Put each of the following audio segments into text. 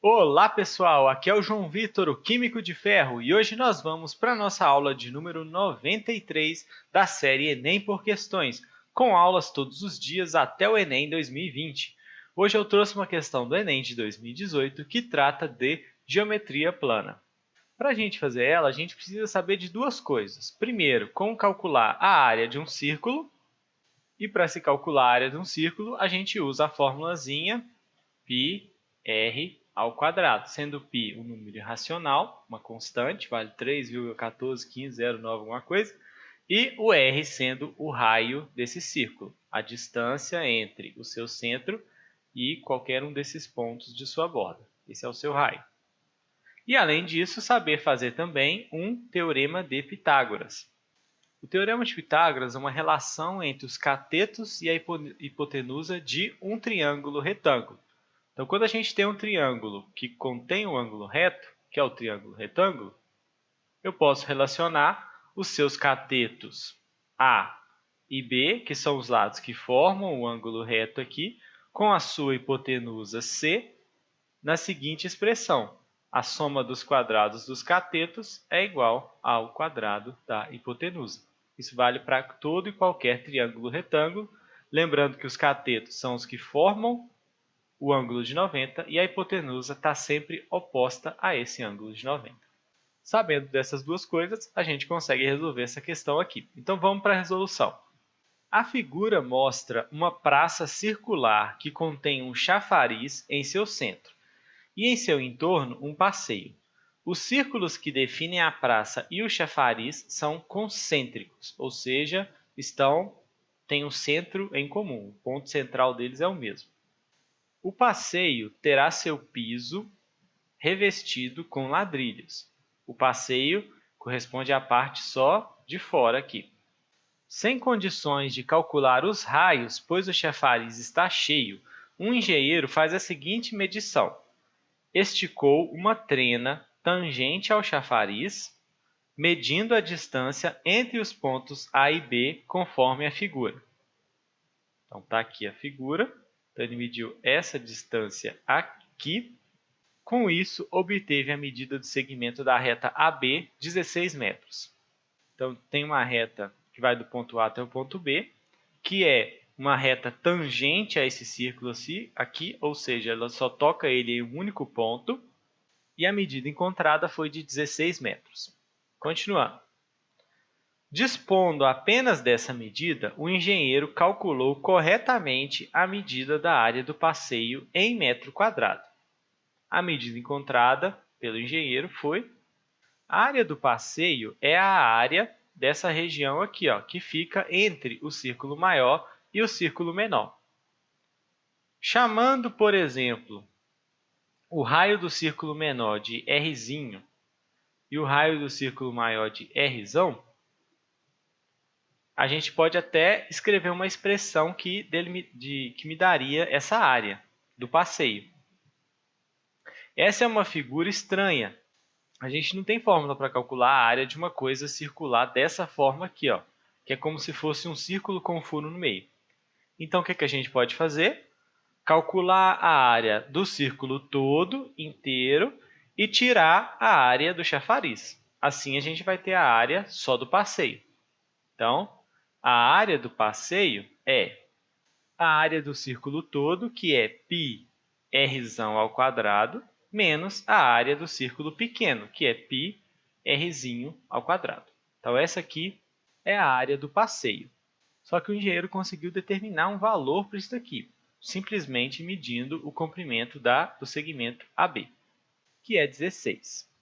Olá pessoal, aqui é o João Vitor, o Químico de Ferro, e hoje nós vamos para a nossa aula de número 93 da série Enem por Questões, com aulas todos os dias até o Enem 2020. Hoje eu trouxe uma questão do Enem de 2018 que trata de geometria plana. Para a gente fazer ela, a gente precisa saber de duas coisas. Primeiro, como calcular a área de um círculo, e para se calcular a área de um círculo, a gente usa a formulazinha πr ao quadrado, sendo π um número irracional, uma constante, vale 3,141509 alguma coisa, e o r sendo o raio desse círculo, a distância entre o seu centro e qualquer um desses pontos de sua borda. Esse é o seu raio. E além disso, saber fazer também um teorema de Pitágoras. O teorema de Pitágoras é uma relação entre os catetos e a hipotenusa de um triângulo retângulo. Então, quando a gente tem um triângulo que contém um ângulo reto, que é o triângulo retângulo, eu posso relacionar os seus catetos A e B, que são os lados que formam o ângulo reto aqui, com a sua hipotenusa C, na seguinte expressão: a soma dos quadrados dos catetos é igual ao quadrado da hipotenusa. Isso vale para todo e qualquer triângulo retângulo, lembrando que os catetos são os que formam o ângulo de 90 e a hipotenusa está sempre oposta a esse ângulo de 90. Sabendo dessas duas coisas, a gente consegue resolver essa questão aqui. Então vamos para a resolução. A figura mostra uma praça circular que contém um chafariz em seu centro e em seu entorno um passeio. Os círculos que definem a praça e o chafariz são concêntricos, ou seja, têm um centro em comum, o ponto central deles é o mesmo. O passeio terá seu piso revestido com ladrilhos. O passeio corresponde à parte só de fora aqui. Sem condições de calcular os raios, pois o chafariz está cheio, um engenheiro faz a seguinte medição. Esticou uma trena tangente ao chafariz, medindo a distância entre os pontos A e B conforme a figura. Então, está aqui a figura. Então, ele mediu essa distância aqui. Com isso, obteve a medida do segmento da reta AB, 16 metros. Então, tem uma reta que vai do ponto A até o ponto B, que é uma reta tangente a esse círculo aqui, ou seja, ela só toca ele em um único ponto, e a medida encontrada foi de 16 metros. Continuando. Dispondo apenas dessa medida, o engenheiro calculou corretamente a medida da área do passeio em metro quadrado. A medida encontrada pelo engenheiro foi: a área do passeio é a área dessa região aqui, que fica entre o círculo maior e o círculo menor. Chamando, por exemplo, o raio do círculo menor de Rzinho e o raio do círculo maior de Rzão, a gente pode até escrever uma expressão que me daria essa área do passeio. Essa é uma figura estranha. A gente não tem fórmula para calcular a área de uma coisa circular dessa forma aqui, que é como se fosse um círculo com um furo no meio. Então, o que a gente pode fazer? Calcular a área do círculo todo, inteiro, e tirar a área do chafariz. Assim, a gente vai ter a área só do passeio. Então, a área do passeio é a área do círculo todo, que é π Rzão ao quadrado, menos a área do círculo pequeno, que é π Rzinho ao quadrado. Então, essa aqui é a área do passeio. Só que o engenheiro conseguiu determinar um valor para isso aqui, simplesmente medindo o comprimento do segmento AB, que é 16.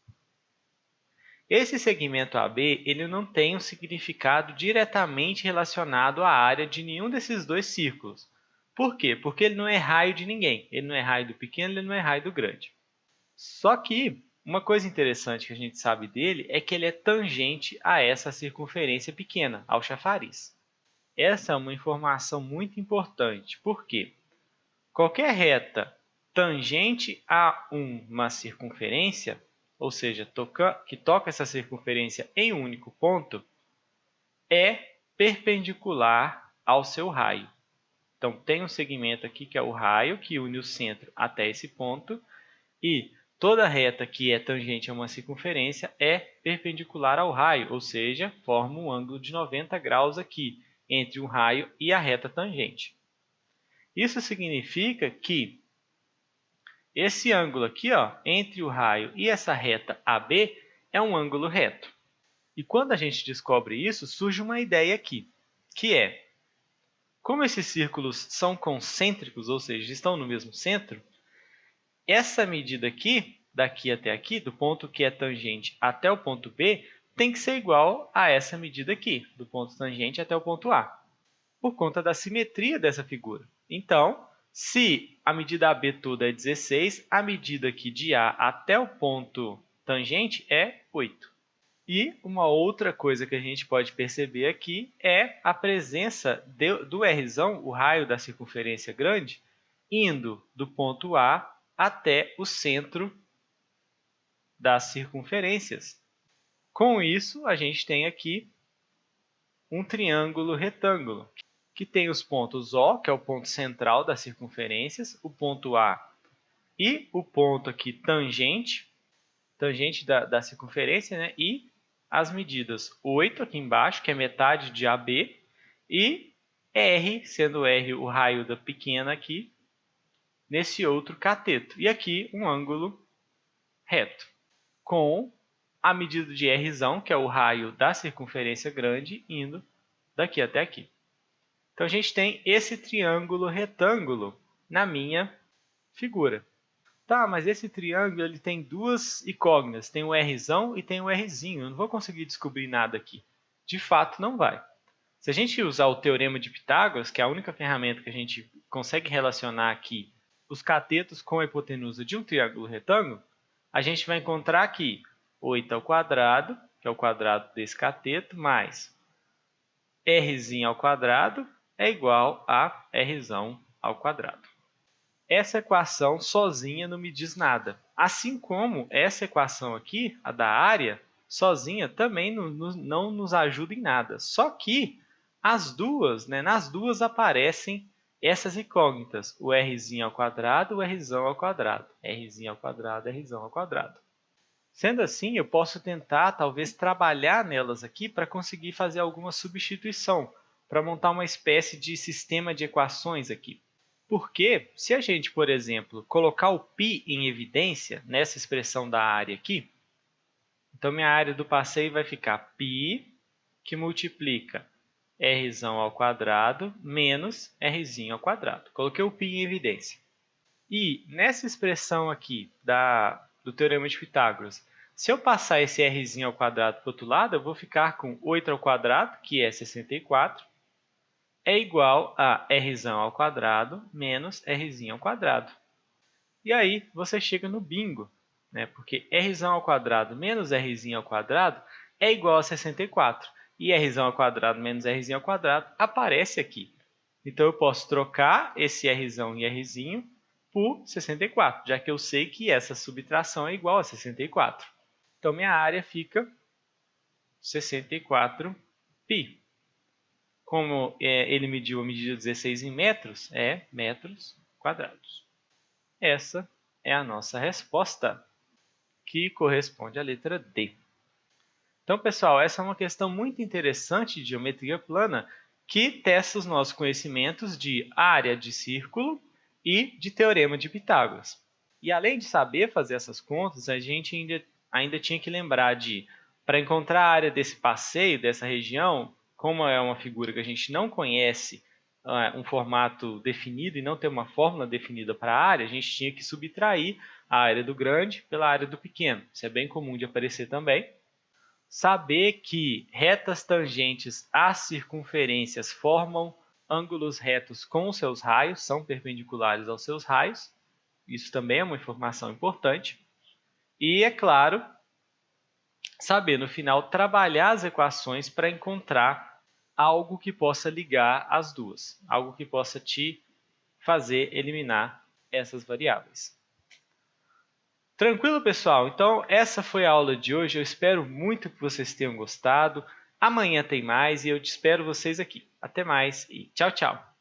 Esse segmento AB ele não tem um significado diretamente relacionado à área de nenhum desses dois círculos. Por quê? Porque ele não é raio de ninguém. Ele não é raio do pequeno, ele não é raio do grande. Só que uma coisa interessante que a gente sabe dele é que ele é tangente a essa circunferência pequena, ao chafariz. Essa é uma informação muito importante. Por quê? Qualquer reta tangente a uma circunferência, ou seja, que toca essa circunferência em um único ponto, é perpendicular ao seu raio. Então, tem um segmento aqui que é o raio, que une o centro até esse ponto, E toda reta que é tangente a uma circunferência é perpendicular ao raio, ou seja, forma um ângulo de 90 graus aqui, entre o raio e a reta tangente. Isso significa que esse ângulo aqui, ó, entre o raio e essa reta AB, é um ângulo reto. E quando a gente descobre isso, surge uma ideia aqui, que é, como esses círculos são concêntricos, ou seja, estão no mesmo centro, essa medida aqui, daqui até aqui, do ponto que é tangente até o ponto B, tem que ser igual a essa medida aqui, do ponto tangente até o ponto A, por conta da simetria dessa figura. Então, se a medida AB toda é 16, a medida aqui de A até o ponto tangente é 8. E uma outra coisa que a gente pode perceber aqui é a presença do Rzão, o raio da circunferência grande, indo do ponto A até o centro das circunferências. Com isso, a gente tem aqui um triângulo retângulo, que tem os pontos O, que é o ponto central das circunferências, o ponto A e o ponto aqui tangente da circunferência, né? E as medidas 8 aqui embaixo, que é metade de AB, e R, sendo R o raio da pequena aqui, nesse outro cateto. E aqui um ângulo reto, com a medida de Rzão, que é o raio da circunferência grande, indo daqui até aqui. Então, a gente tem esse triângulo retângulo na minha figura. Tá, mas esse triângulo ele tem duas incógnitas, tem o Rzão e tem o Rzinho. Eu não vou conseguir descobrir nada aqui. De fato, não vai. Se a gente usar o Teorema de Pitágoras, que é a única ferramenta que a gente consegue relacionar aqui os catetos com a hipotenusa de um triângulo retângulo, a gente vai encontrar aqui 8 ao quadrado, que é o quadrado desse cateto, mais Rzinho ao quadrado é igual a Rzão ao quadrado. Essa equação sozinha não me diz nada. Assim como essa equação aqui, a da área, sozinha também não nos ajuda em nada. Só que as duas, né, nas duas aparecem essas incógnitas, o Rzinho ao quadrado, o Rzão ao quadrado, Rzinho ao quadrado, Rzão ao quadrado. Sendo assim, eu posso tentar, talvez, trabalhar nelas aqui para conseguir fazer alguma substituição, para montar uma espécie de sistema de equações aqui. Porque, se a gente, por exemplo, colocar o π em evidência nessa expressão da área aqui, então minha área do passeio vai ficar π, que multiplica Rzão ao quadrado menos Rzinho ao quadrado. Coloquei o π em evidência. E nessa expressão aqui do Teorema de Pitágoras, se eu passar esse Rzinho ao quadrado para o outro lado, eu vou ficar com 8 ao quadrado, que é 64, é igual a Rzão ao quadrado menos Rzinho ao quadrado. E aí você chega no bingo, né? Porque Rzão ao quadrado menos Rzinho ao quadrado é igual a 64. E Rzão ao quadrado menos Rzinho ao quadrado aparece aqui. Então eu posso trocar esse Rzão e Rzinho por 64, já que eu sei que essa subtração é igual a 64. Então minha área fica 64π. Como ele mediu a medida 16 em metros, é metros quadrados. Essa é a nossa resposta, que corresponde à letra D. Então, pessoal, essa é uma questão muito interessante de geometria plana que testa os nossos conhecimentos de área de círculo e de Teorema de Pitágoras. E além de saber fazer essas contas, a gente ainda tinha que lembrar de, para encontrar a área desse passeio, dessa região, como é uma figura que a gente não conhece um formato definido e não tem uma fórmula definida para a área, a gente tinha que subtrair a área do grande pela área do pequeno. Isso é bem comum de aparecer também. Saber que retas tangentes às circunferências formam ângulos retos com os seus raios, são perpendiculares aos seus raios. Isso também é uma informação importante. E, é claro, saber no final trabalhar as equações para encontrar algo que possa ligar as duas, algo que possa te fazer eliminar essas variáveis. Tranquilo, pessoal? Então, essa foi a aula de hoje. Eu espero muito que vocês tenham gostado. Amanhã tem mais e eu te espero vocês aqui. Até mais e tchau, tchau!